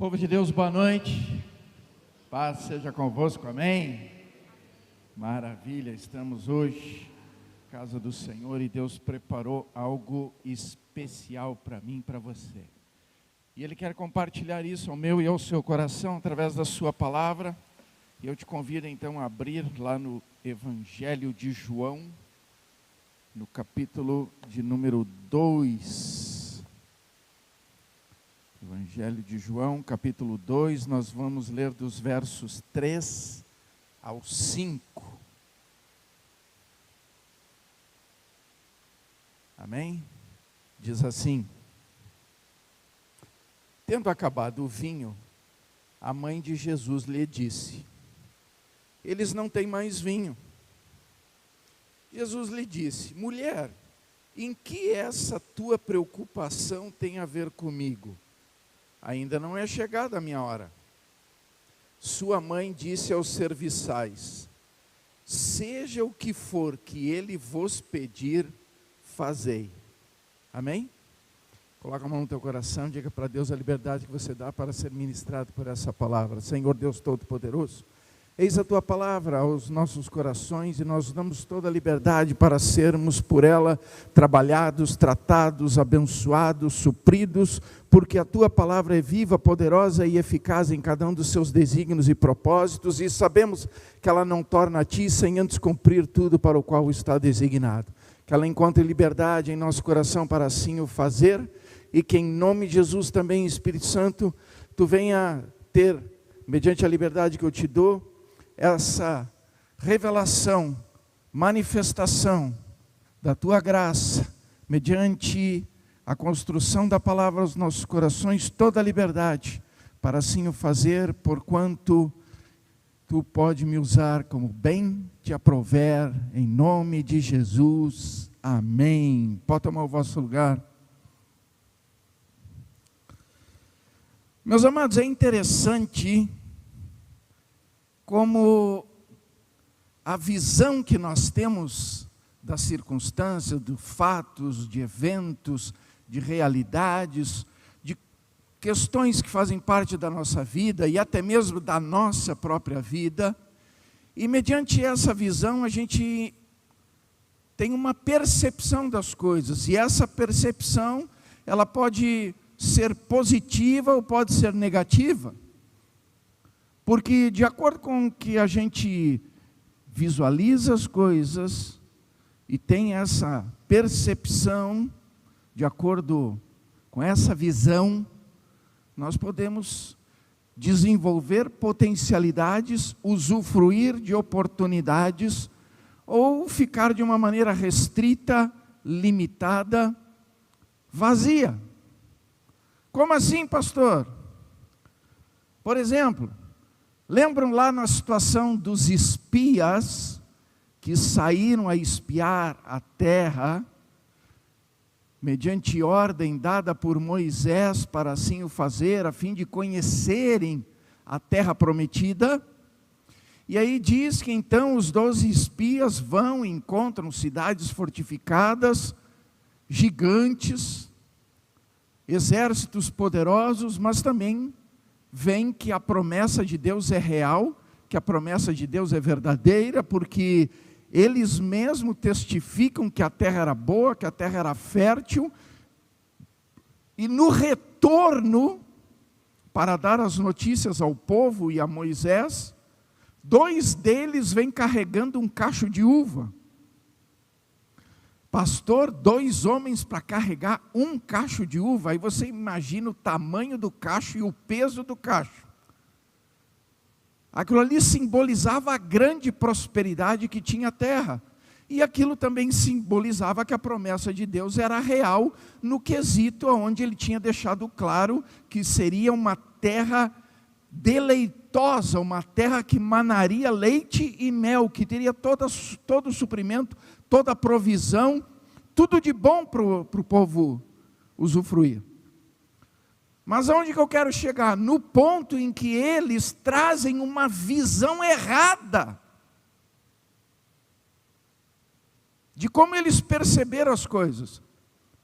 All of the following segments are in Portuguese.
Povo de Deus, boa noite, paz seja convosco, amém? Maravilha, estamos hoje na casa do Senhor e Deus preparou algo especial para mim e para você. E Ele quer compartilhar isso ao meu e ao seu coração através da sua palavra. E eu te convido então a abrir lá no Evangelho de João, no capítulo de número 2. Evangelho de João, capítulo 2, nós vamos ler dos versos 3 ao 5. Amém? Diz assim: tendo acabado o vinho, a mãe de Jesus lhe disse: eles não têm mais vinho. Jesus lhe disse: mulher, em que essa tua preocupação tem a ver comigo? Ainda não é chegada a minha hora. Sua mãe disse aos serviçais: seja o que for que ele vos pedir, fazei. Amém? Coloca a mão no teu coração, diga para Deus a liberdade que você dá para ser ministrado por essa palavra. Senhor Deus Todo-Poderoso, eis a tua palavra aos nossos corações e nós damos toda a liberdade para sermos por ela trabalhados, tratados, abençoados, supridos, porque a tua palavra é viva, poderosa e eficaz em cada um dos seus desígnios e propósitos, e sabemos que ela não torna a ti sem antes cumprir tudo para o qual está designado. Que ela encontre liberdade em nosso coração para assim o fazer, e que em nome de Jesus também, Espírito Santo, tu venha ter, mediante a liberdade que eu te dou, essa revelação, manifestação da tua graça, mediante a construção da palavra aos nossos corações, toda a liberdade, para assim o fazer, porquanto tu pode me usar como bem te aprouver, em nome de Jesus, amém. Pode tomar o vosso lugar. Meus amados, é interessante como a visão que nós temos das circunstâncias, de fatos, de eventos, de realidades, de questões que fazem parte da nossa vida e até mesmo da nossa própria vida, e mediante essa visão a gente tem uma percepção das coisas, e essa percepção ela pode ser positiva ou pode ser negativa, porque de acordo com o que a gente visualiza as coisas e tem essa percepção, de acordo com essa visão, nós podemos desenvolver potencialidades, usufruir de oportunidades, ou ficar de uma maneira restrita, limitada, vazia. Como assim, pastor? Por exemplo, lembram lá na situação dos espias que saíram a espiar a terra, mediante ordem dada por Moisés para assim o fazer, a fim de conhecerem a terra prometida? E aí diz que então os 12 espias vão e encontram cidades fortificadas, gigantes, exércitos poderosos, mas também veem que a promessa de Deus é real, que a promessa de Deus é verdadeira, porque eles mesmos testificam que a terra era boa, que a terra era fértil, e no retorno, para dar as notícias ao povo e a Moisés, 2 deles vêm carregando um cacho de uva. Pastor, 2 homens para carregar um cacho de uva, aí você imagina o tamanho do cacho e o peso do cacho. Aquilo ali simbolizava a grande prosperidade que tinha a terra. E aquilo também simbolizava que a promessa de Deus era real no quesito onde ele tinha deixado claro que seria uma terra deleitosa, uma terra que manaria leite e mel, que teria todo o suprimento, toda a provisão, tudo de bom para o povo usufruir. Mas aonde que eu quero chegar? No ponto em que eles trazem uma visão errada de como eles perceberam as coisas.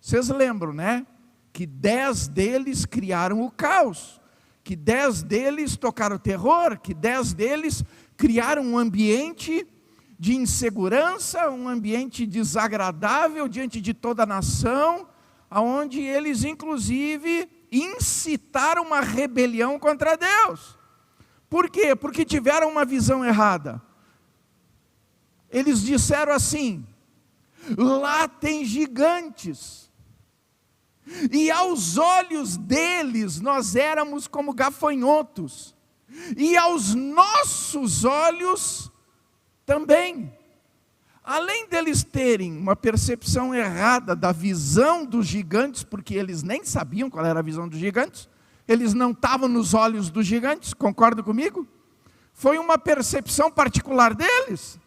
Vocês lembram, né? Que 10 deles criaram o caos, que 10 deles tocaram terror, que 10 deles criaram um ambiente de insegurança, um ambiente desagradável diante de toda a nação, onde eles inclusive incitaram uma rebelião contra Deus. Por quê? Porque tiveram uma visão errada. Eles disseram assim: lá tem gigantes, e aos olhos deles nós éramos como gafanhotos, e aos nossos olhos também. Além deles terem uma percepção errada da visão dos gigantes, porque eles nem sabiam qual era a visão dos gigantes, eles não estavam nos olhos dos gigantes, concorda comigo? Foi uma percepção particular deles.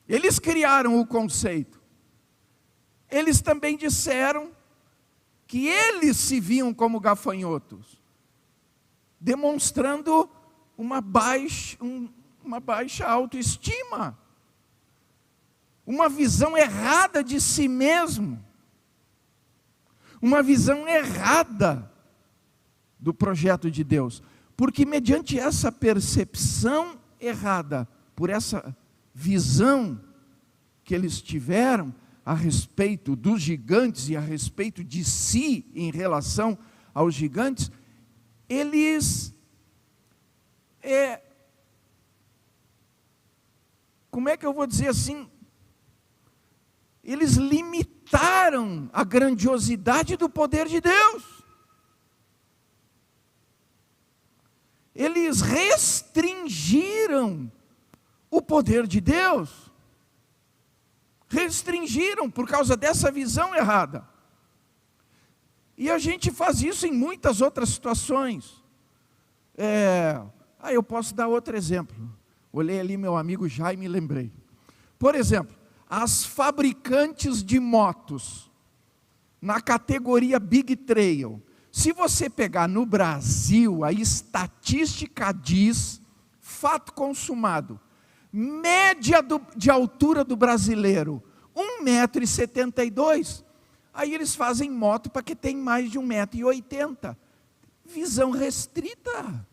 Eles criaram o conceito. Eles também disseram que eles se viam como gafanhotos, demonstrando uma baixa autoestima, uma visão errada de si mesmo, uma visão errada do projeto de Deus, porque mediante essa percepção errada, por essa visão que eles tiveram a respeito dos gigantes e a respeito de si em relação aos gigantes, eles como é que eu vou dizer assim? Eles limitaram a grandiosidade do poder de Deus. Eles restringiram o poder de Deus. Restringiram por causa dessa visão errada. E a gente faz isso em muitas outras situações. Eu posso dar outro exemplo. Olhei ali meu amigo Jaime e me lembrei. Por exemplo, as fabricantes de motos, na categoria Big Trail. Se você pegar no Brasil, a estatística diz, fato consumado, média de altura do brasileiro, 1,72 m. Aí eles fazem moto para que tem mais de 1,80 m. Visão restrita.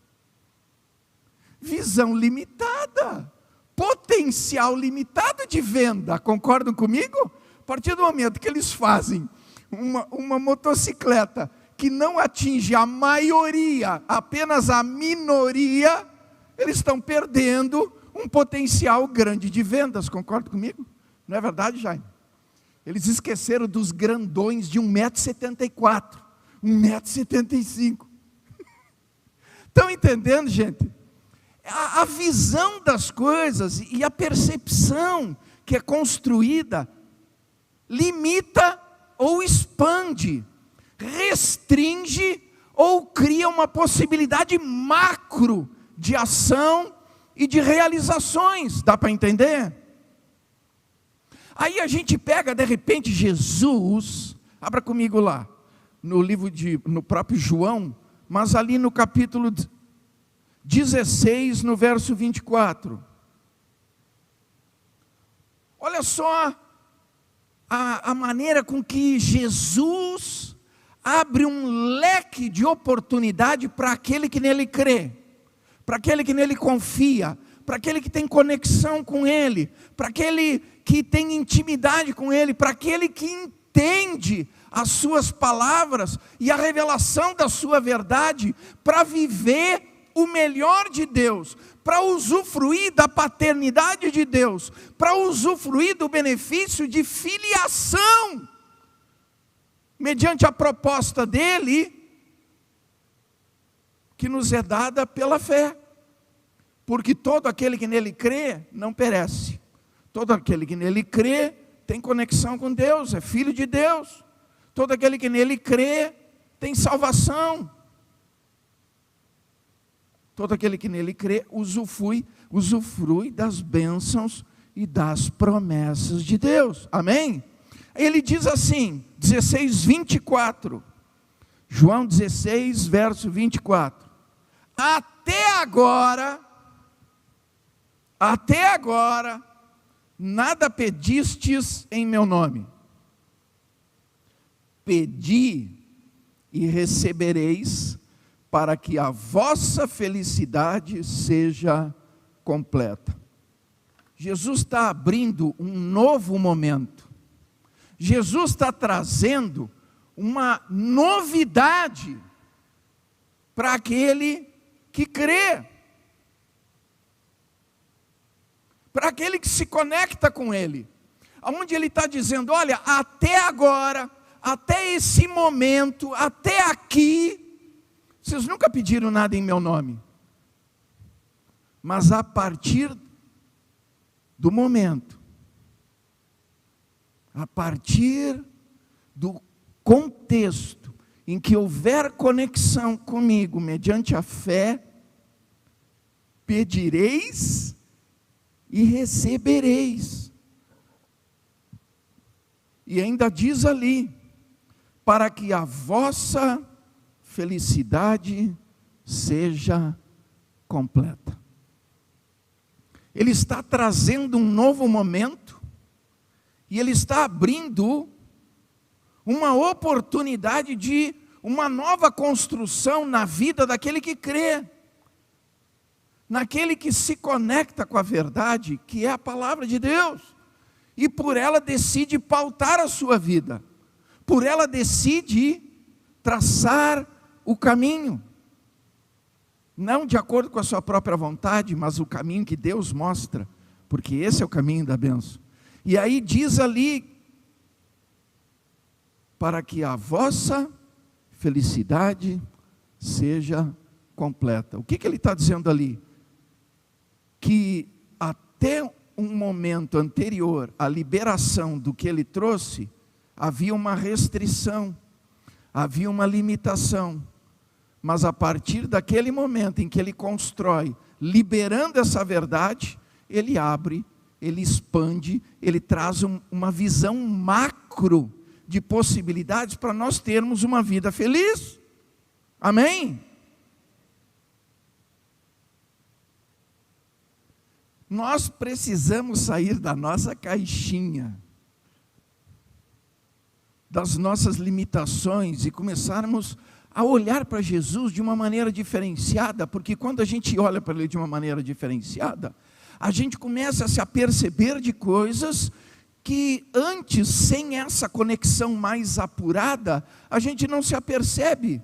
Visão limitada. Potencial limitado de venda. Concordam comigo? A partir do momento que eles fazem uma motocicleta que não atinge a maioria, apenas a minoria, eles estão perdendo um potencial grande de vendas. Concorda comigo? Não é verdade, Jaime? Eles esqueceram dos grandões de 1,74 m, 1,75 m. Estão entendendo, gente? A visão das coisas e a percepção que é construída limita ou expande, restringe ou cria uma possibilidade macro de ação e de realizações. Dá para entender? Aí a gente pega de repente Jesus, abra comigo lá, no próprio João, mas ali no capítulo 16, no verso 24. Olha só a maneira com que Jesus abre um leque de oportunidade para aquele que nele crê, para aquele que nele confia, para aquele que tem conexão com ele, para aquele que tem intimidade com ele, para aquele que entende as suas palavras e a revelação da sua verdade, para viver o melhor de Deus, para usufruir da paternidade de Deus, para usufruir do benefício de filiação, mediante a proposta dele, que nos é dada pela fé. Porque todo aquele que nele crê, não perece. Todo aquele que nele crê, tem conexão com Deus, é filho de Deus. Todo aquele que nele crê, tem salvação. Todo aquele que nele crê, usufrui das bênçãos e das promessas de Deus. Amém? Ele diz assim, 16:24. João 16, verso 24. Até agora, nada pedistes em meu nome. Pedi e recebereis, para que a vossa felicidade seja completa. Jesus está abrindo um novo momento. Jesus está trazendo uma novidade para aquele que crê, para aquele que se conecta com Ele. Onde Ele está dizendo, olha, até agora, até esse momento, até aqui, vocês nunca pediram nada em meu nome. Mas a partir do momento, a partir do contexto em que houver conexão comigo, mediante a fé, pedireis e recebereis. E ainda diz ali, para que a vossa felicidade seja completa. Ele está trazendo um novo momento, e Ele está abrindo uma oportunidade de uma nova construção na vida daquele que crê, naquele que se conecta com a verdade, que é a palavra de Deus, e por ela decide pautar a sua vida, por ela decide traçar o caminho, não de acordo com a sua própria vontade, mas o caminho que Deus mostra, porque esse é o caminho da bênção. E aí diz ali, para que a vossa felicidade seja completa. O que ele está dizendo ali? Que até um momento anterior à liberação do que ele trouxe, havia uma restrição, havia uma limitação. Mas a partir daquele momento em que ele constrói, liberando essa verdade, ele abre, ele expande, ele traz uma visão macro de possibilidades para nós termos uma vida feliz. Amém? Nós precisamos sair da nossa caixinha, das nossas limitações, e começarmos a olhar para Jesus de uma maneira diferenciada, porque quando a gente olha para Ele de uma maneira diferenciada, a gente começa a se aperceber de coisas que antes, sem essa conexão mais apurada, a gente não se apercebe.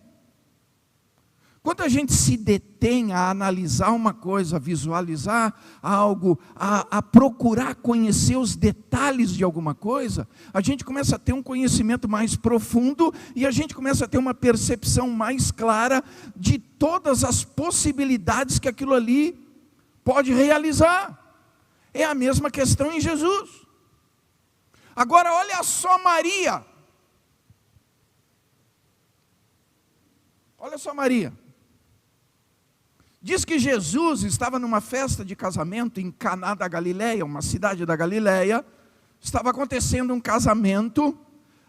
Quando a gente se detém a analisar uma coisa, a visualizar algo, a procurar conhecer os detalhes de alguma coisa, a gente começa a ter um conhecimento mais profundo e a gente começa a ter uma percepção mais clara de todas as possibilidades que aquilo ali pode realizar. É a mesma questão em Jesus. Agora olha só Maria. Olha só Maria. Diz que Jesus estava numa festa de casamento em Caná da Galileia, uma cidade da Galileia. Estava acontecendo um casamento,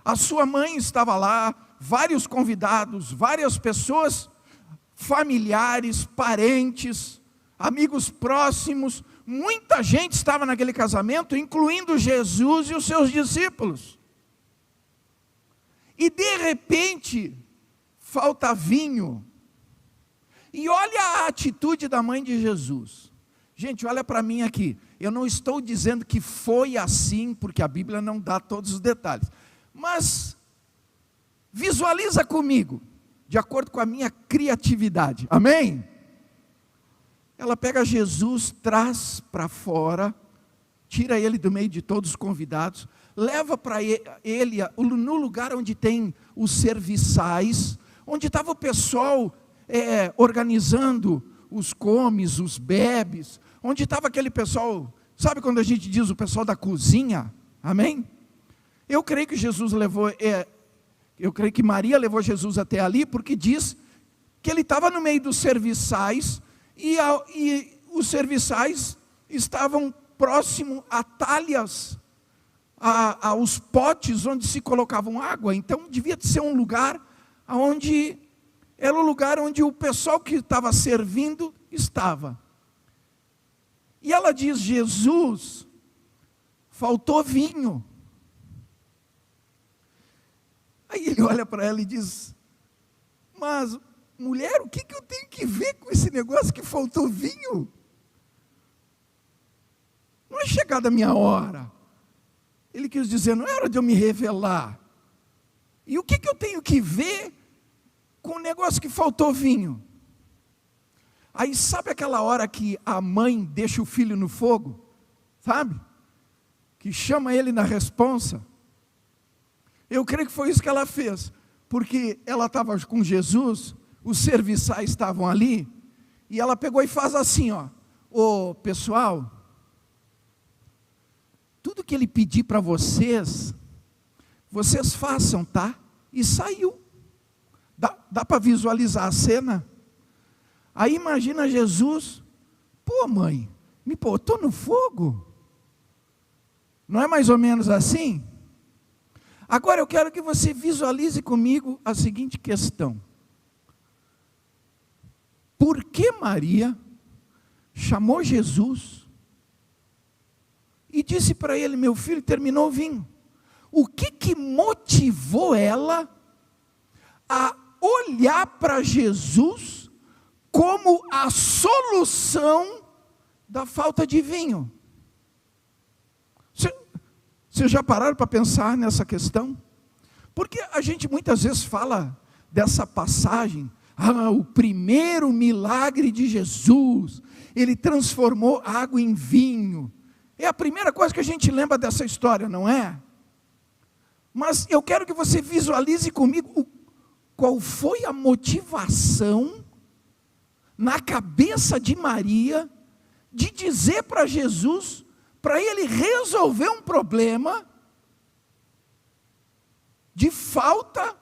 a sua mãe estava lá, vários convidados, várias pessoas, familiares, parentes, amigos próximos, muita gente estava naquele casamento, incluindo Jesus e os seus discípulos. E de repente, falta vinho. E olha a atitude da mãe de Jesus. Gente, olha para mim aqui. Eu não estou dizendo que foi assim, porque a Bíblia não dá todos os detalhes. Mas visualiza comigo, de acordo com a minha criatividade. Amém? Ela pega Jesus, traz para fora, tira ele do meio de todos os convidados, leva para ele no lugar onde tem os serviçais, onde estava o pessoal organizando os comes, os bebes, onde estava aquele pessoal, sabe quando a gente diz o pessoal da cozinha? Amém? Eu creio que Jesus levou, eu creio que Maria levou Jesus até ali, porque diz que ele estava no meio dos serviçais, e os serviçais estavam próximo a talhas, aos potes onde se colocavam água. Então devia ser um lugar onde era o lugar onde o pessoal que estava servindo estava. E ela diz: Jesus, faltou vinho. Aí ele olha para ela e diz: Mas, mulher, o que eu tenho que ver com esse negócio que faltou vinho? Não é chegada a minha hora. Ele quis dizer, não é hora de eu me revelar. E o que eu tenho que ver com o negócio que faltou vinho? Aí sabe aquela hora que a mãe deixa o filho no fogo? Sabe? Que chama ele na responsa. Eu creio que foi isso que ela fez. Porque ela estava com Jesus, os serviçais estavam ali, e ela pegou e faz assim, ó. Ô pessoal, tudo que ele pedir para vocês façam, tá? E saiu. Dá para visualizar a cena? Aí imagina Jesus, pô mãe, me botou no fogo? Não é mais ou menos assim? Agora eu quero que você visualize comigo a seguinte questão. Por que Maria chamou Jesus e disse para ele, meu filho, terminou o vinho? O que motivou ela a olhar para Jesus como a solução da falta de vinho? Vocês já pararam para pensar nessa questão? Porque a gente muitas vezes fala dessa passagem, o primeiro milagre de Jesus, ele transformou água em vinho. É a primeira coisa que a gente lembra dessa história, não é? Mas eu quero que você visualize comigo qual foi a motivação na cabeça de Maria de dizer para Jesus, para ele resolver um problema de falta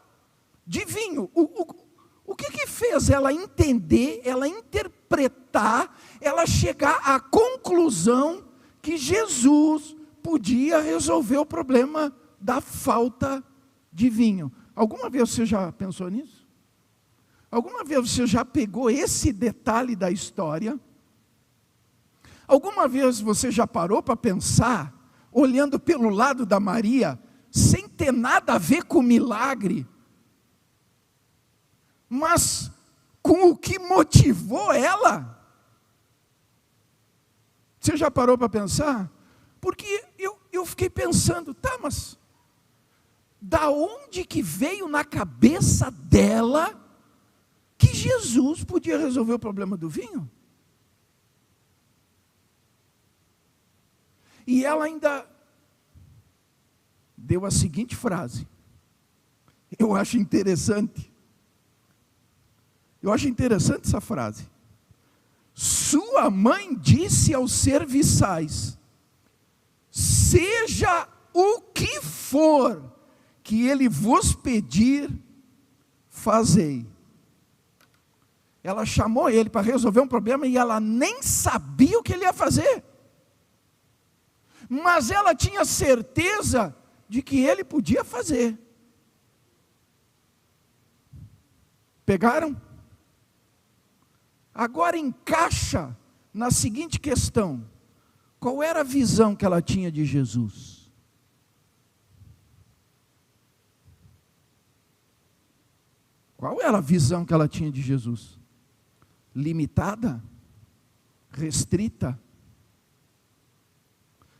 de vinho. O que fez ela entender, ela interpretar, ela chegar à conclusão que Jesus podia resolver o problema da falta de vinho? Alguma vez você já pensou nisso? Alguma vez você já pegou esse detalhe da história? Alguma vez você já parou para pensar, olhando pelo lado da Maria, sem ter nada a ver com o milagre, mas com o que motivou ela? Você já parou para pensar? Porque eu fiquei pensando, tá, mas da onde que veio na cabeça dela que Jesus podia resolver o problema do vinho? E ela ainda deu a seguinte frase. Eu acho interessante. Eu acho interessante essa frase. Sua mãe disse aos serviçais, seja o que for que ele vos pedir, fazei. Ela chamou ele para resolver um problema e ela nem sabia o que ele ia fazer. Mas ela tinha certeza de que ele podia fazer. Pegaram? Agora encaixa na seguinte questão. Qual era a visão que ela tinha de Jesus? Qual era a visão que ela tinha de Jesus? Limitada? Restrita?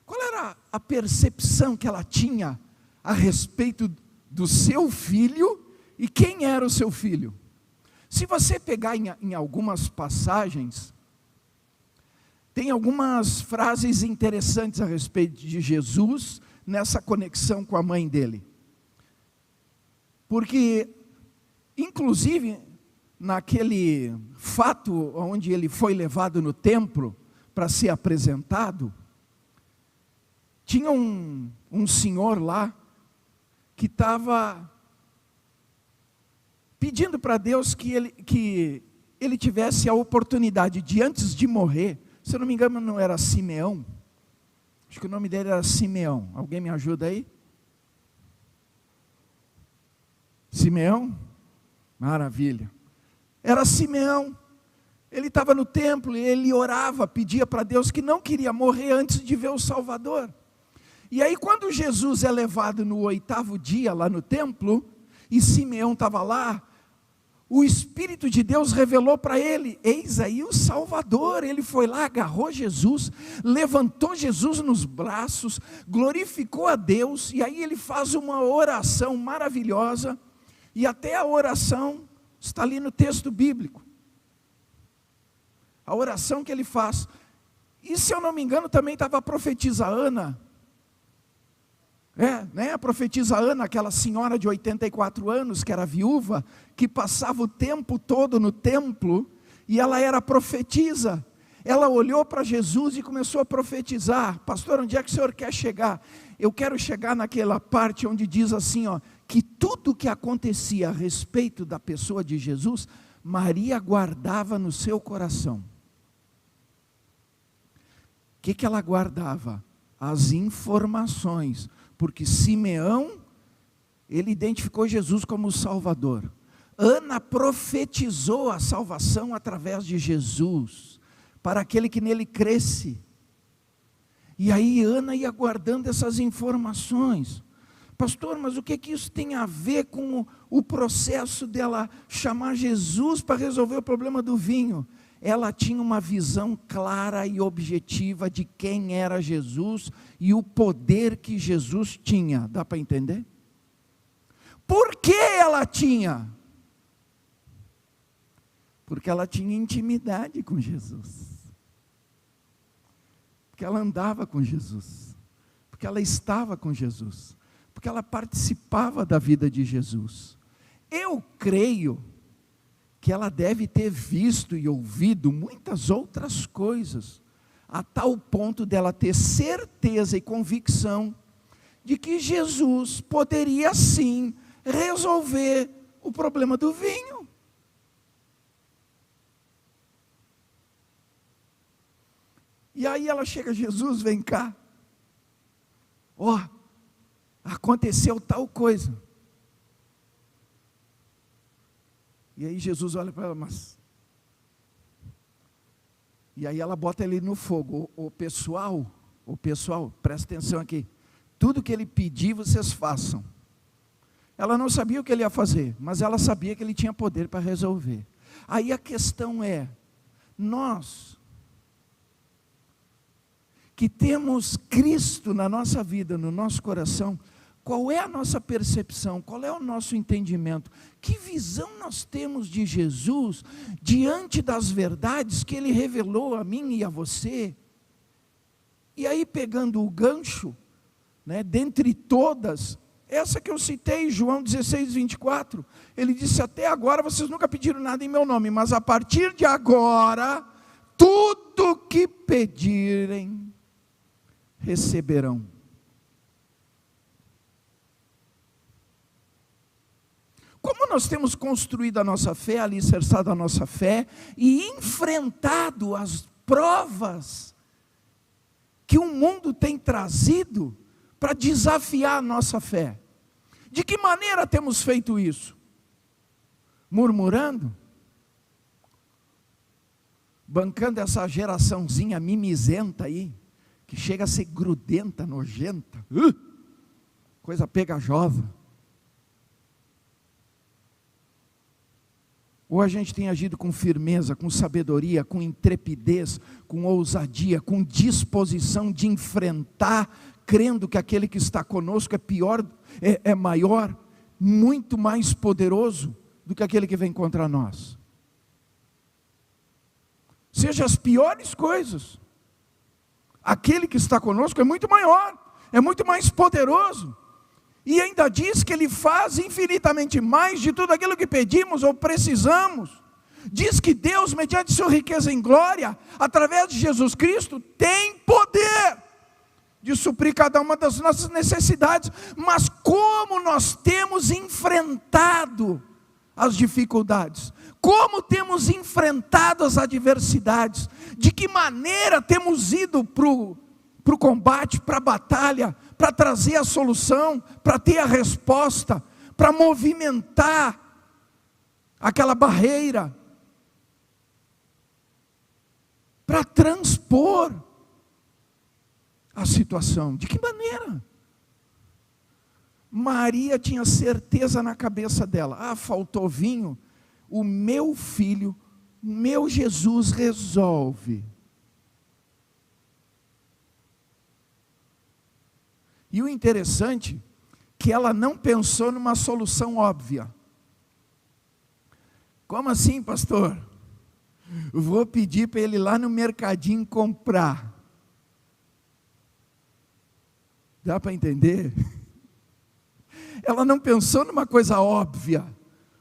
Qual era a percepção que ela tinha a respeito do seu filho e quem era o seu filho? Se você pegar em algumas passagens, tem algumas frases interessantes a respeito de Jesus, nessa conexão com a mãe dele. Porque, inclusive, naquele fato onde ele foi levado no templo para ser apresentado, tinha um senhor lá que estava pedindo para Deus que ele tivesse a oportunidade de, antes de morrer, se eu não me engano não era Simeão, acho que o nome dele era Simeão, alguém me ajuda aí? Simeão? Maravilha. Era Simeão, ele estava no templo e ele orava, pedia para Deus que não queria morrer antes de ver o Salvador. E aí quando Jesus é levado no 8º dia lá no templo, e Simeão estava lá, o Espírito de Deus revelou para ele: eis aí o Salvador. Ele foi lá, agarrou Jesus, levantou Jesus nos braços, glorificou a Deus, e aí ele faz uma oração maravilhosa, e até a oração está ali no texto bíblico, a oração que ele faz. E se eu não me engano também estava a profetisa Ana, a profetisa Ana, aquela senhora de 84 anos, que era viúva, que passava o tempo todo no templo, e ela era profetisa. Ela olhou para Jesus e começou a profetizar: pastor, onde é que o senhor quer chegar? Eu quero chegar naquela parte onde diz assim, que tudo que acontecia a respeito da pessoa de Jesus, Maria guardava no seu coração. O que ela guardava? As informações. Porque Simeão, ele identificou Jesus como o Salvador. Ana profetizou a salvação através de Jesus, para aquele que nele cresce. E aí Ana ia guardando essas informações. Pastor, mas o que isso tem a ver com o processo dela chamar Jesus para resolver o problema do vinho? Ela tinha uma visão clara e objetiva de quem era Jesus e o poder que Jesus tinha. Dá para entender? Por que ela tinha? Porque ela tinha intimidade com Jesus. Porque ela andava com Jesus. Porque ela estava com Jesus. Porque ela participava da vida de Jesus. Eu creio que ela deve ter visto e ouvido muitas outras coisas, a tal ponto dela ter certeza e convicção de que Jesus poderia sim resolver o problema do vinho. E aí ela chega: Jesus, vem cá, aconteceu tal coisa. E aí Jesus olha para ela, e aí ela bota ele no fogo. O pessoal, presta atenção aqui. Tudo que ele pedir, vocês façam. Ela não sabia o que ele ia fazer, mas ela sabia que ele tinha poder para resolver. Aí a questão é, nós, que temos Cristo na nossa vida, no nosso coração, qual é a nossa percepção? Qual é o nosso entendimento? Que visão nós temos de Jesus diante das verdades que Ele revelou a mim e a você? E aí, pegando o gancho, dentre todas, essa que eu citei, João 16, 24, Ele disse: até agora vocês nunca pediram nada em meu nome, mas a partir de agora, tudo que pedirem, receberão. Como nós temos construído a nossa fé, alicerçado a nossa fé e enfrentado as provas que o mundo tem trazido para desafiar a nossa fé? De que maneira temos feito isso? Murmurando? Bancando essa geraçãozinha mimizenta aí, que chega a ser grudenta, nojenta, coisa pegajosa? Ou a gente tem agido com firmeza, com sabedoria, com intrepidez, com ousadia, com disposição de enfrentar, crendo que aquele que está conosco é maior, muito mais poderoso do que aquele que vem contra nós? Seja as piores coisas, aquele que está conosco é muito maior, é muito mais poderoso. E ainda diz que Ele faz infinitamente mais de tudo aquilo que pedimos ou precisamos. Diz que Deus, mediante sua riqueza em glória, através de Jesus Cristo, tem poder de suprir cada uma das nossas necessidades. Mas como nós temos enfrentado as dificuldades? Como temos enfrentado as adversidades? De que maneira temos ido para o combate, para a batalha, para trazer a solução, para ter a resposta, para movimentar aquela barreira, para transpor a situação? De que maneira? Maria tinha certeza na cabeça dela: faltou vinho, o meu filho, o meu Jesus resolve. E o interessante, que ela não pensou numa solução óbvia. Como assim, pastor? Vou pedir para ele ir lá no mercadinho comprar. Dá para entender? Ela não pensou numa coisa óbvia,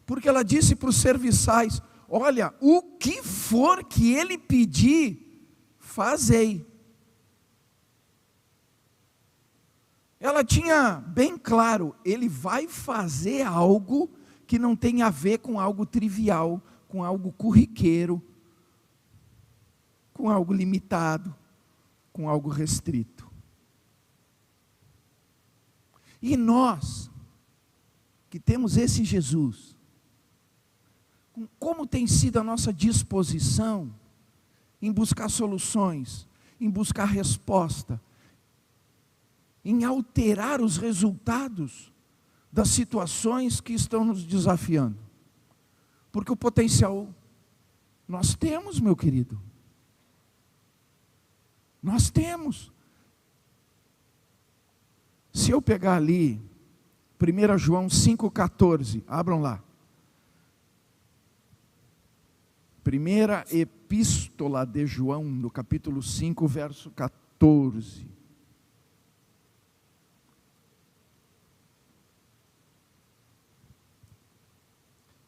porque ela disse para os serviçais: olha, o que for que ele pedir, fazei. Ela tinha bem claro, ele vai fazer algo que não tem a ver com algo trivial, com algo corriqueiro, com algo limitado, com algo restrito. E nós, que temos esse Jesus, como tem sido a nossa disposição em buscar soluções, em buscar resposta, em alterar os resultados das situações que estão nos desafiando? Porque o potencial nós temos, meu querido. Nós temos. Se eu pegar ali 1 João 5,14, abram lá. Primeira epístola de João, no capítulo 5, verso 14.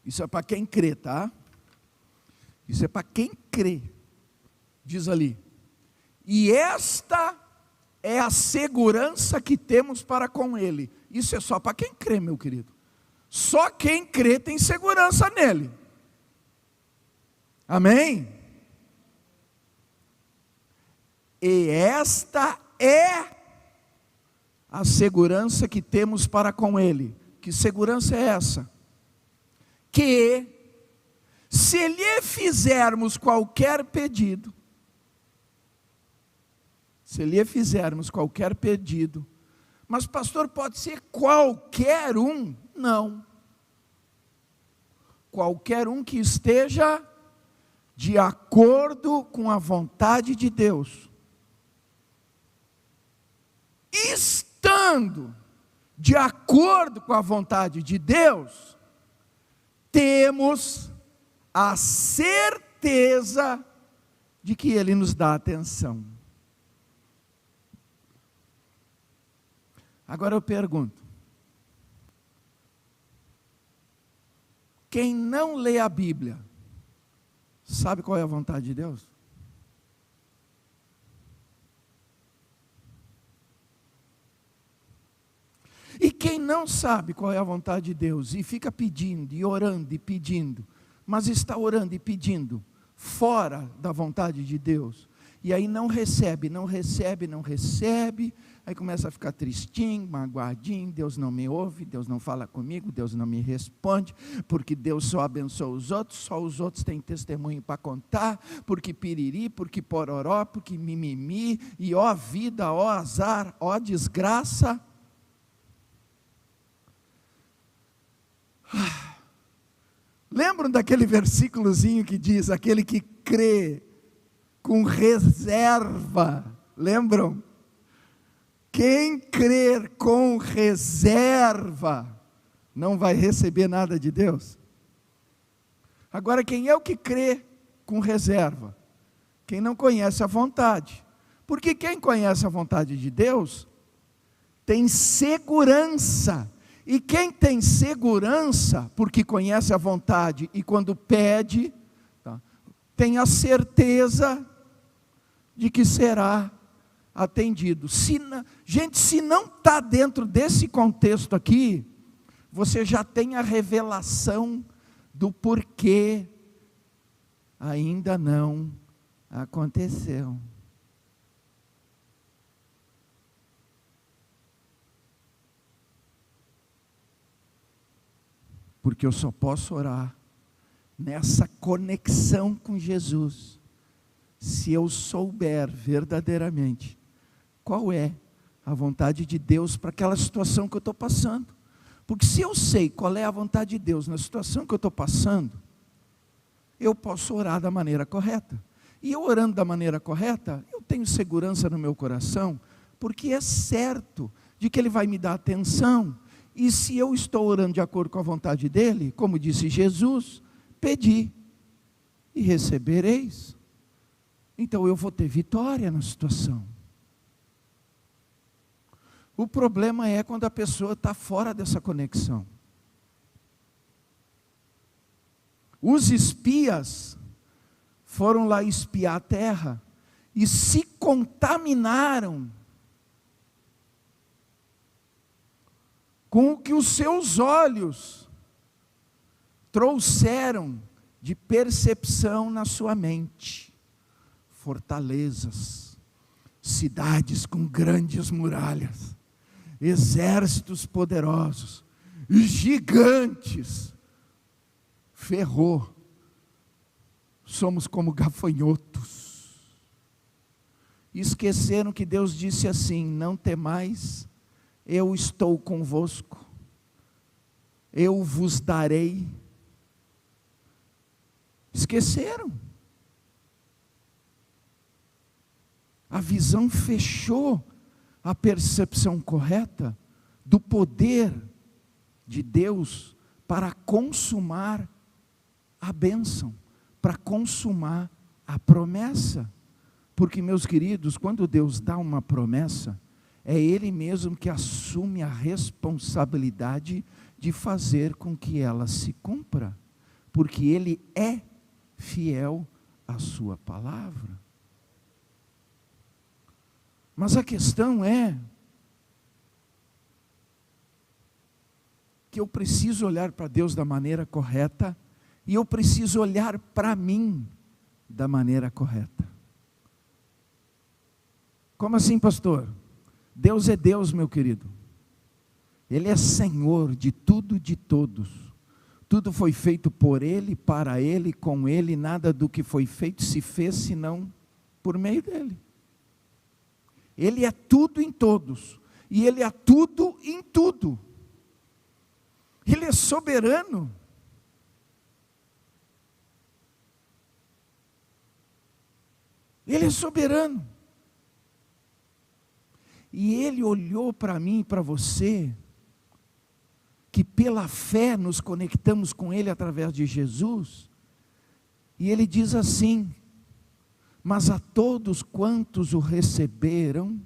Isso é para quem crê, tá? Isso é para quem crê. Diz ali: e esta é a segurança que temos para com Ele. Isso é só para quem crê, meu querido. Só quem crê tem segurança nele. Amém? E esta é a segurança que temos para com Ele. Que segurança é essa? Que se lhe fizermos qualquer pedido, mas pastor, pode ser qualquer um? Não. Qualquer um que esteja de acordo com a vontade de Deus. Estando de acordo com a vontade de Deus, temos a certeza de que Ele nos dá atenção. Agora eu pergunto: quem não lê a Bíblia, sabe qual é a vontade de Deus? E quem não sabe qual é a vontade de Deus, e fica pedindo, e orando, e pedindo, mas está orando e pedindo, fora da vontade de Deus, e aí não recebe, aí começa a ficar tristinho, magoadinho, Deus não me ouve, Deus não fala comigo, Deus não me responde, porque Deus só abençoa os outros, só os outros têm testemunho para contar, porque piriri, porque pororó, porque mimimi, e ó vida, ó azar, ó desgraça. Lembram daquele versículozinho que diz: aquele que crê com reserva? Lembram? Quem crer com reserva não vai receber nada de Deus. Agora, quem é o que crê com reserva? Quem não conhece a vontade. Porque quem conhece a vontade de Deus tem segurança. E quem tem segurança, porque conhece a vontade, e quando pede, tem a certeza de que será atendido. Gente, se não está dentro desse contexto aqui, você já tem a revelação do porquê ainda não aconteceu. Porque eu só posso orar nessa conexão com Jesus, se eu souber verdadeiramente qual é a vontade de Deus para aquela situação que eu estou passando. Porque se eu sei qual é a vontade de Deus na situação que eu estou passando, eu posso orar da maneira correta. E eu orando da maneira correta, eu tenho segurança no meu coração, porque é certo de que Ele vai me dar atenção. E se eu estou orando de acordo com a vontade dEle, como disse Jesus, pedi e recebereis. Então eu vou ter vitória na situação. O problema é quando a pessoa está fora dessa conexão. Os espias foram lá espiar a terra e se contaminaram com o que os seus olhos trouxeram de percepção na sua mente. Fortalezas, cidades com grandes muralhas, exércitos poderosos, gigantes. Ferrou. Somos como gafanhotos. Esqueceram que Deus disse assim: não temais, eu estou convosco, eu vos darei. Esqueceram. A visão fechou a percepção correta do poder de Deus para consumar a bênção, para consumar a promessa. Porque, meus queridos, quando Deus dá uma promessa, é Ele mesmo que assume a responsabilidade de fazer com que ela se cumpra, porque Ele é fiel à sua palavra. Mas a questão é que eu preciso olhar para Deus da maneira correta e eu preciso olhar para mim da maneira correta. Como assim, pastor? Deus é Deus, meu querido. Ele é Senhor de tudo e de todos. Tudo foi feito por Ele, para Ele, com Ele. Nada do que foi feito se fez senão por meio dEle. Ele é tudo em todos. E Ele é tudo em tudo. Ele é soberano. Ele é soberano. E Ele olhou para mim e para você, que pela fé nos conectamos com Ele através de Jesus, e Ele diz assim: mas a todos quantos o receberam,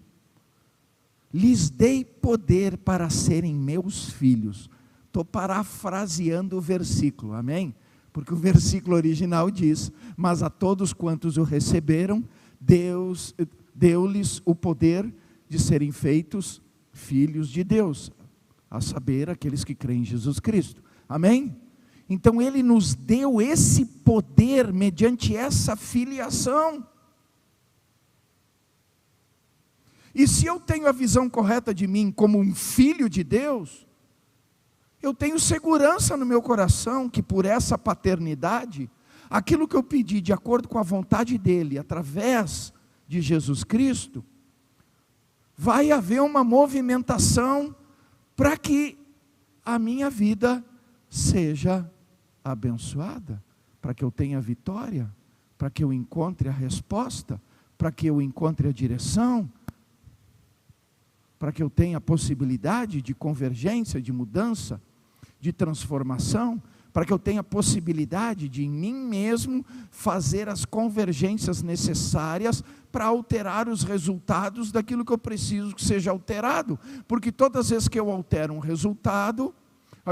lhes dei poder para serem meus filhos. Estou parafraseando o versículo, amém? Porque o versículo original diz: mas a todos quantos o receberam, Deus deu-lhes o poder de serem feitos filhos de Deus, a saber, aqueles que creem em Jesus Cristo, amém? Então Ele nos deu esse poder mediante essa filiação. E se eu tenho a visão correta de mim como um filho de Deus, eu tenho segurança no meu coração que por essa paternidade, aquilo que eu pedi de acordo com a vontade dEle, através de Jesus Cristo, vai haver uma movimentação para que a minha vida seja abençoada, para que eu tenha vitória, para que eu encontre a resposta, para que eu encontre a direção, para que eu tenha a possibilidade de convergência, de mudança, de transformação, para que eu tenha a possibilidade de em mim mesmo fazer as convergências necessárias para alterar os resultados daquilo que eu preciso que seja alterado. Porque todas as vezes que eu altero um resultado,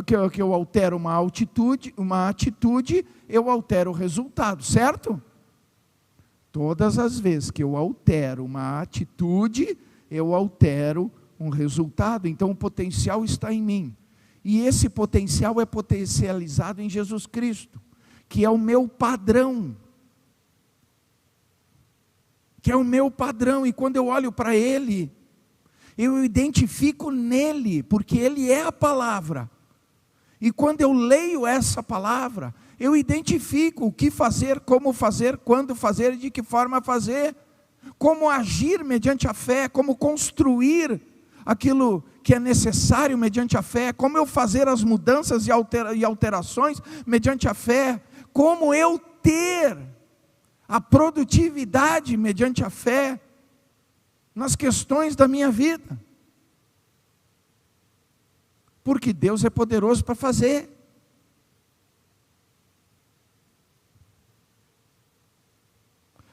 que eu altero uma atitude, eu altero o resultado, certo? Todas as vezes que eu altero uma atitude, eu altero um resultado. Então o potencial está em mim. E esse potencial é potencializado em Jesus Cristo, que é o meu padrão. Que é o meu padrão, e quando eu olho para Ele, eu identifico nele, porque Ele é a palavra. E quando eu leio essa palavra, eu identifico o que fazer, como fazer, quando fazer e de que forma fazer. Como agir mediante a fé, como construir aquilo que é necessário mediante a fé, como eu fazer as mudanças e alterações mediante a fé, como eu ter a produtividade mediante a fé nas questões da minha vida. Porque Deus é poderoso para fazer.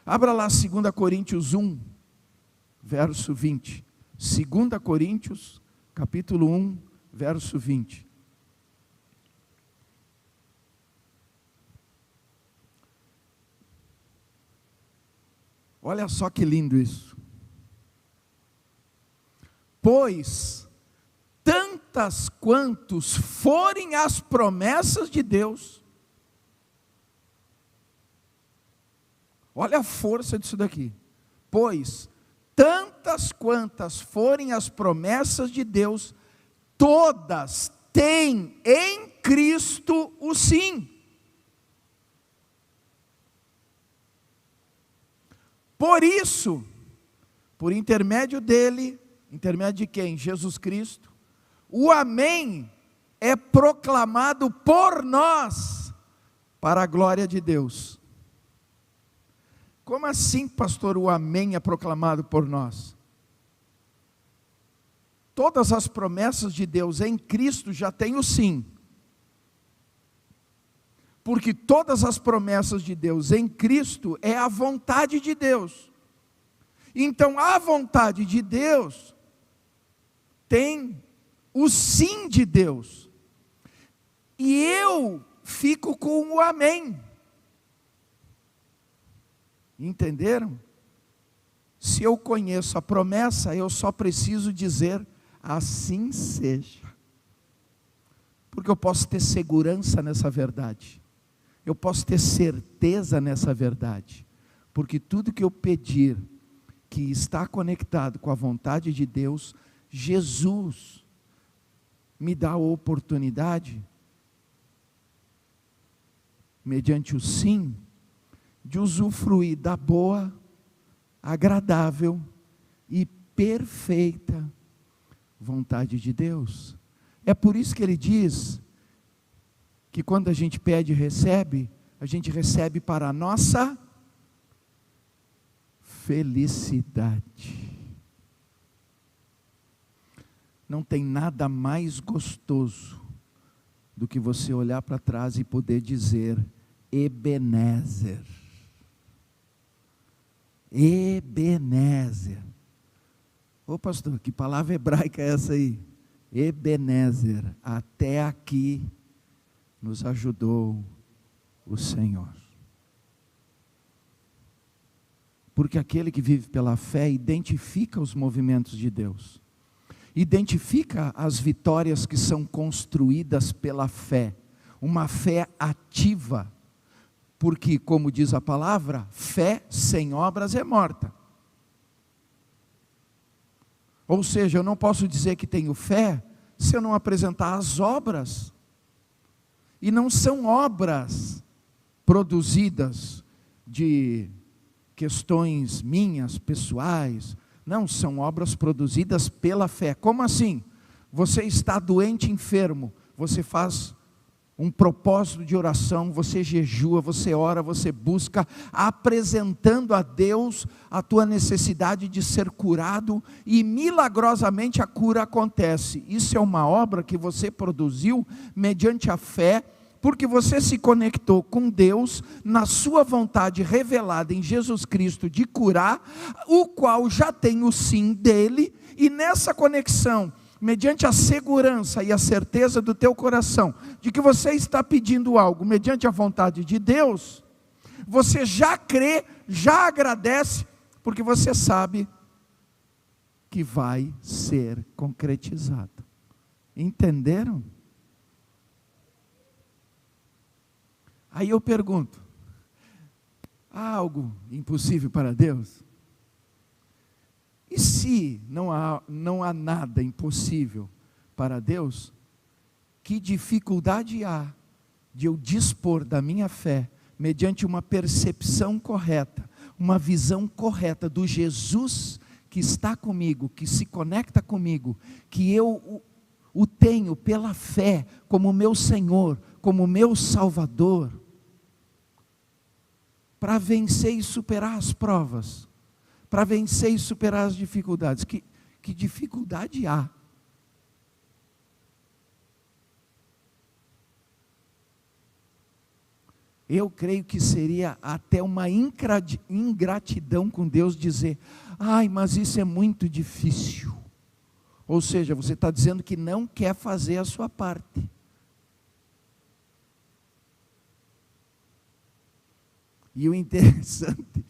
Abra lá 2 Coríntios 1, verso 20. 2 Coríntios, capítulo 1, verso 20. Olha só que lindo isso. Pois tantas quantos forem as promessas de Deus. Olha a força disso daqui. Pois tantas quantas forem as promessas de Deus, todas têm em Cristo o sim. Por isso, por intermédio dele, intermédio de quem? Jesus Cristo, o amém é proclamado por nós, para a glória de Deus. Como assim, pastor, o amém é proclamado por nós? Todas as promessas de Deus em Cristo já têm o sim. Porque todas as promessas de Deus em Cristo é a vontade de Deus. Então a vontade de Deus tem o sim de Deus. E eu fico com o amém. Entenderam? Se eu conheço a promessa, eu só preciso dizer assim seja. Porque eu posso ter segurança nessa verdade. Eu posso ter certeza nessa verdade. Porque tudo que eu pedir, que está conectado com a vontade de Deus, Jesus me dá a oportunidade, mediante o sim, de usufruir da boa, agradável e perfeita vontade de Deus. É por isso que ele diz que quando a gente pede e recebe, a gente recebe para a nossa felicidade. Não tem nada mais gostoso do que você olhar para trás e poder dizer Ebenezer. Ebenezer. Ô pastor, que palavra hebraica é essa aí? Ebenezer, até aqui nos ajudou o Senhor. Porque aquele que vive pela fé identifica os movimentos de Deus. Identifica as vitórias que são construídas pela fé. Uma fé ativa. Porque, como diz a palavra, fé sem obras é morta. Ou seja, eu não posso dizer que tenho fé se eu não apresentar as obras. E não são obras produzidas de questões minhas, pessoais. Não, são obras produzidas pela fé. Como assim? Você está doente, enfermo, você faz um propósito de oração, você jejua, você ora, você busca, apresentando a Deus a tua necessidade de ser curado, e milagrosamente a cura acontece. Isso é uma obra que você produziu mediante a fé, porque você se conectou com Deus, na sua vontade revelada em Jesus Cristo de curar, o qual já tem o sim dele, e nessa conexão, mediante a segurança e a certeza do teu coração, de que você está pedindo algo, mediante a vontade de Deus, você já crê, já agradece, porque você sabe que vai ser concretizado. Entenderam? Aí eu pergunto, há algo impossível para Deus? E se não há nada impossível para Deus, que dificuldade há de eu dispor da minha fé, mediante uma percepção correta, uma visão correta do Jesus que está comigo, que se conecta comigo, que eu o tenho pela fé como meu Senhor, como meu Salvador. para vencer e superar as provas, para vencer e superar as dificuldades. Que dificuldade há? Eu creio que seria até uma ingratidão com Deus dizer: ai, mas isso é muito difícil. Ou seja, você está dizendo que não quer fazer a sua parte. E o interessante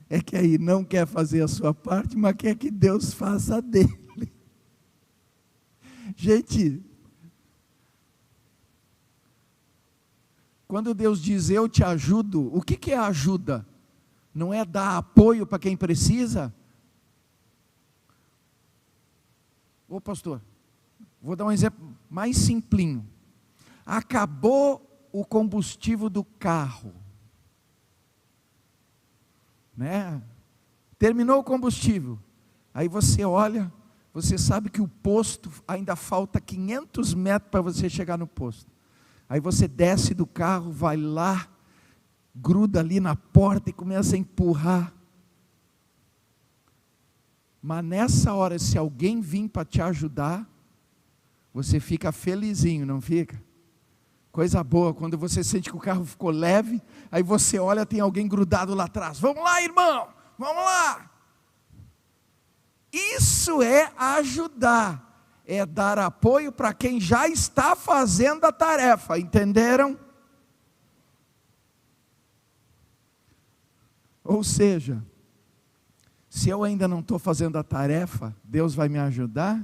é que aí não quer fazer a sua parte, mas quer que Deus faça a dele. Gente, quando Deus diz eu te ajudo, o que é ajuda? Não é dar apoio para quem precisa? Ô pastor, vou dar um exemplo mais simplinho. Acabou o combustível do carro, né? Terminou o combustível. Aí você olha, você sabe que o posto ainda falta 500 metros para você chegar no posto. Aí você desce do carro, vai lá, gruda ali na porta e começa a empurrar. Mas nessa hora, se alguém vir para te ajudar, você fica felizinho, não fica? Coisa boa, quando você sente que o carro ficou leve, aí você olha, tem alguém grudado lá atrás. Vamos lá, irmão, vamos lá. Isso é ajudar. É dar apoio para quem já está fazendo a tarefa, entenderam? Ou seja, se eu ainda não estou fazendo a tarefa, Deus vai me ajudar?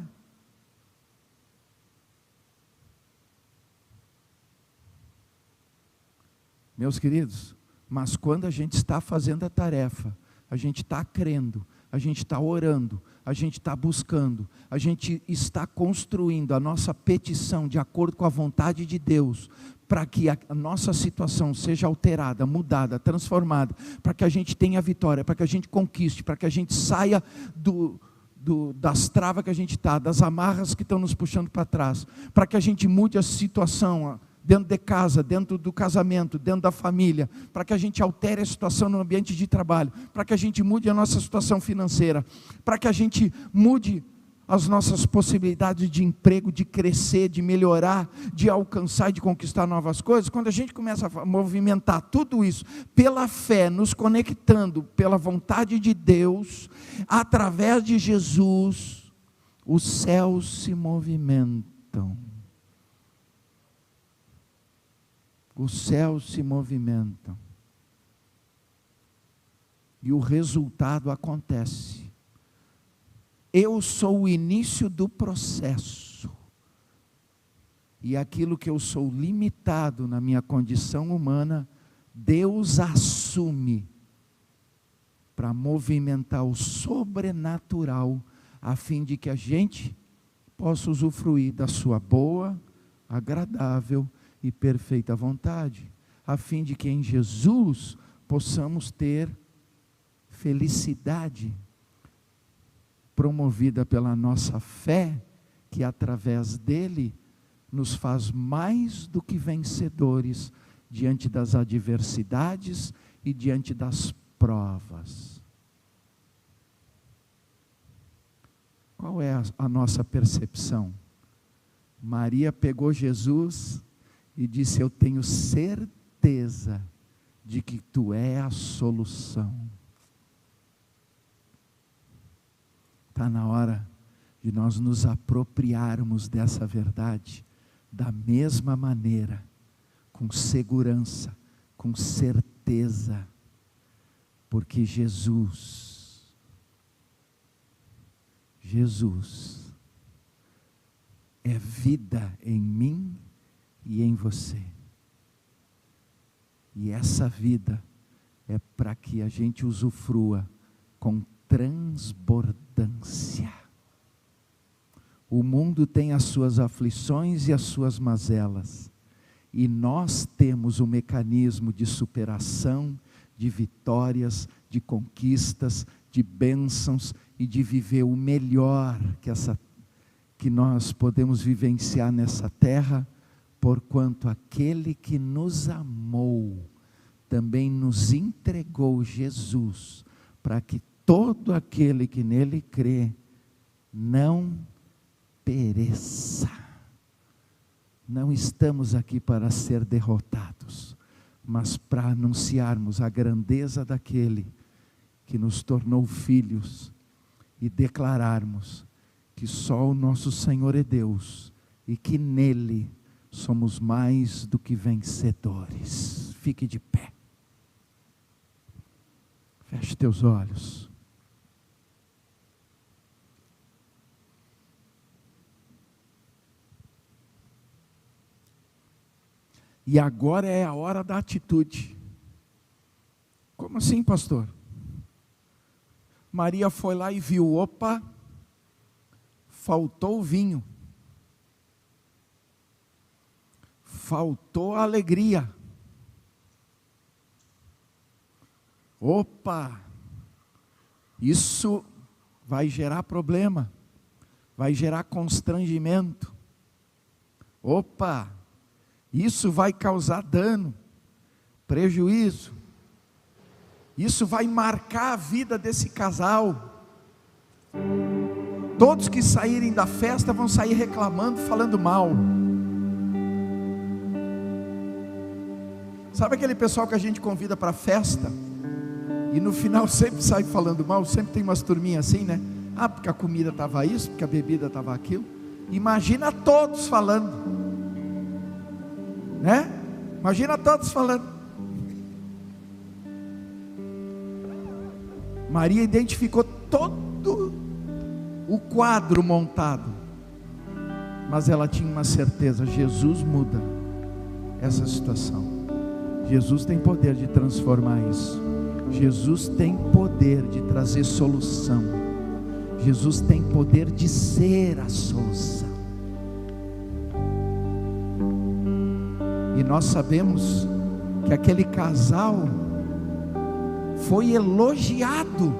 Meus queridos, mas quando a gente está fazendo a tarefa, a gente está crendo, a gente está orando, a gente está buscando, a gente está construindo a nossa petição de acordo com a vontade de Deus, para que a nossa situação seja alterada, mudada, transformada, para que a gente tenha vitória, para que a gente conquiste, para que a gente saia das travas que a gente está, das amarras que estão nos puxando para trás, para que a gente mude a situação dentro de casa, dentro do casamento, dentro da família, para que a gente altere a situação no ambiente de trabalho, para que a gente mude a nossa situação financeira, para que a gente mude as nossas possibilidades de emprego, de crescer, de melhorar, de alcançar e de conquistar novas coisas. Quando a gente começa a movimentar tudo isso pela fé, nos conectando pela vontade de Deus, através de Jesus, os céus se movimentam. Os céus se movimentam. E o resultado acontece. Eu sou o início do processo. E aquilo que eu sou limitado na minha condição humana, Deus assume para movimentar o sobrenatural, a fim de que a gente possa usufruir da sua boa, agradável e perfeita vontade, a fim de que em Jesus possamos ter felicidade, promovida pela nossa fé, que através dele nos faz mais do que vencedores diante das adversidades e diante das provas. Qual é a nossa percepção? Maria pegou Jesus e disse: eu tenho certeza de que tu é a solução. Está na hora de nós nos apropriarmos dessa verdade, da mesma maneira, com segurança, com certeza, porque Jesus é vida em mim e em você. E essa vida é para que a gente usufrua com transbordância. O mundo tem as suas aflições e as suas mazelas, e nós temos o mecanismo de superação, de vitórias, de conquistas, de bênçãos e de viver o melhor que nós podemos vivenciar nessa terra, porquanto aquele que nos amou também nos entregou Jesus, para que todo aquele que nele crê não pereça. Não estamos aqui para ser derrotados, mas para anunciarmos a grandeza daquele que nos tornou filhos e declararmos que só o nosso Senhor é Deus e que nele somos mais do que vencedores. Fique de pé. Feche teus olhos. E agora é a hora da atitude. Como assim, pastor? Maria foi lá e viu, opa, faltou o vinho. Faltou a alegria. Opa, isso vai gerar problema, vai gerar constrangimento. Opa, isso vai causar dano, prejuízo. Isso vai marcar a vida desse casal. Todos que saírem da festa vão sair reclamando, falando mal. Sabe aquele pessoal que a gente convida para a festa e no final sempre sai falando mal? Sempre tem umas turminhas assim, né? Ah, porque a comida estava isso, porque a bebida estava aquilo. Imagina todos falando, né? Imagina todos falando. Maria identificou todo o quadro montado, mas ela tinha uma certeza: Jesus muda essa situação. Jesus tem poder de transformar isso. Jesus tem poder de trazer solução. Jesus tem poder de ser a solução. E nós sabemos que aquele casal foi elogiado,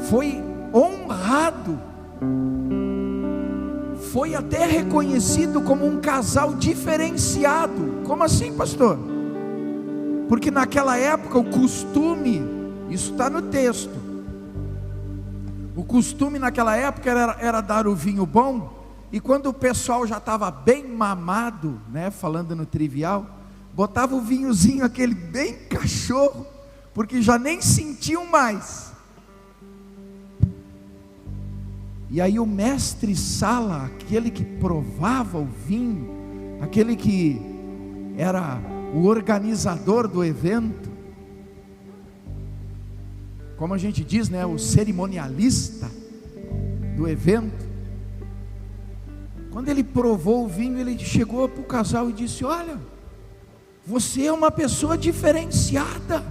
foi honrado, foi até reconhecido como um casal diferenciado. Como assim, pastor? Porque naquela época o costume, isso está no texto, o costume naquela época era dar o vinho bom, e quando o pessoal já estava bem mamado, né, falando no trivial, botava o vinhozinho aquele bem cachorro, porque já nem sentiam mais. E aí o mestre sala, aquele que provava o vinho, aquele que era o organizador do evento, como a gente diz, né, o cerimonialista do evento, quando ele provou o vinho, ele chegou para o casal e disse: olha, você é uma pessoa diferenciada,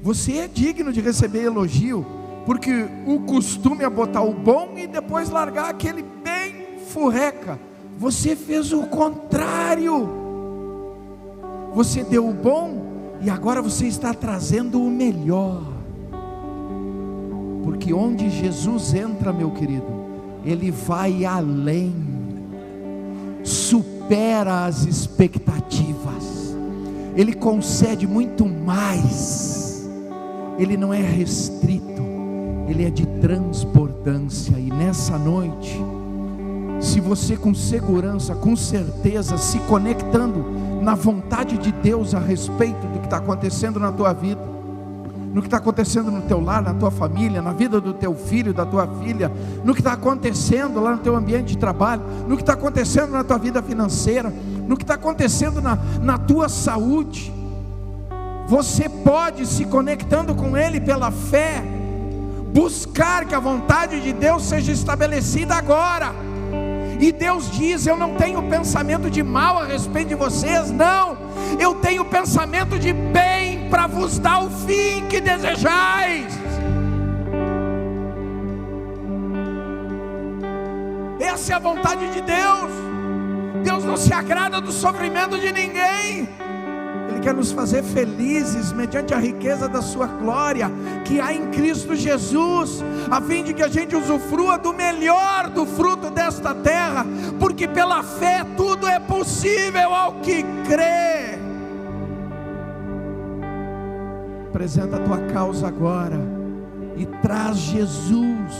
você é digno de receber elogio, porque o costume é botar o bom e depois largar aquele bem furreca. Você fez o contrário, você deu o bom e agora você está trazendo o melhor, porque onde Jesus entra, meu querido, Ele vai além, supera as expectativas, Ele concede muito mais, Ele não é restrito, Ele é de transbordância. E nessa noite, se você com segurança, com certeza, se conectando na vontade de Deus a respeito do que está acontecendo na tua vida, no que está acontecendo no teu lar, na tua família, na vida do teu filho, da tua filha, no que está acontecendo lá no teu ambiente de trabalho, no que está acontecendo na tua vida financeira, no que está acontecendo na tua saúde, você pode, se conectando com Ele pela fé, buscar que a vontade de Deus seja estabelecida agora. E Deus diz: eu não tenho pensamento de mal a respeito de vocês, não, eu tenho pensamento de bem, para vos dar o fim que desejais. Essa é a vontade de Deus. Deus não se agrada do sofrimento de ninguém, Ele quer nos fazer felizes mediante a riqueza da sua glória que há em Cristo Jesus, a fim de que a gente usufrua do melhor do fruto desta terra, porque pela fé tudo é possível ao que crê. Apresenta a tua causa agora e traz Jesus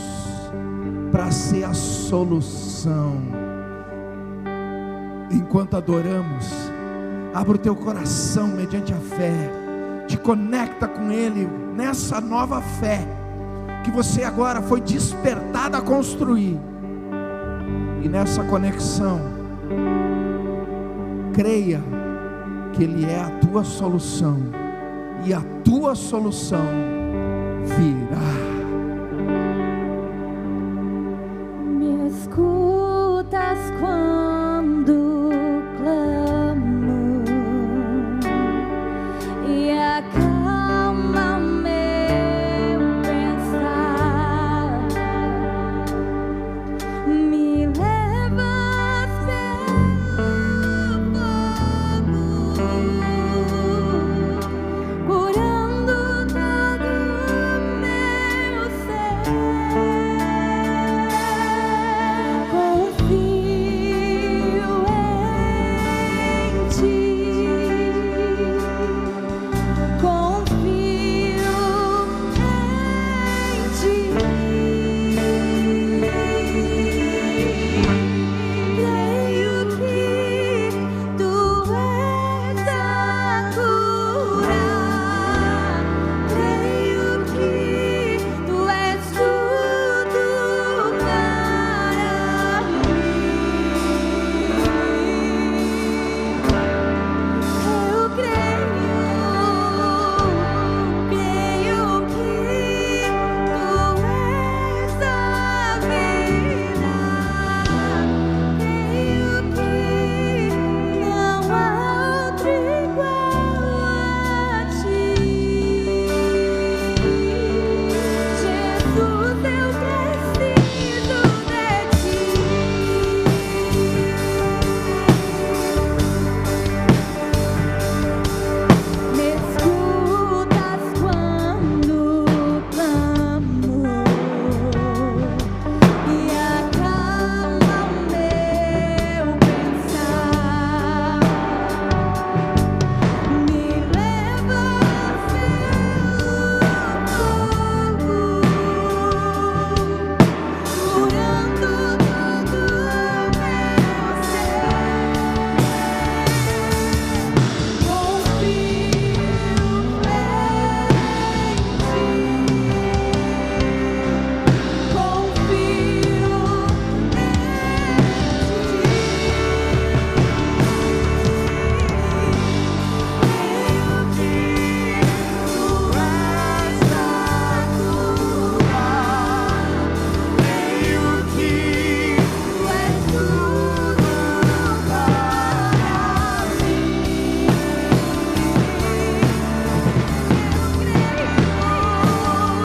para ser a solução. Enquanto adoramos, abra o teu coração mediante a fé, te conecta com Ele nessa nova fé que você agora foi despertado a construir, e nessa conexão, creia que Ele é a tua solução, e a tua solução virá.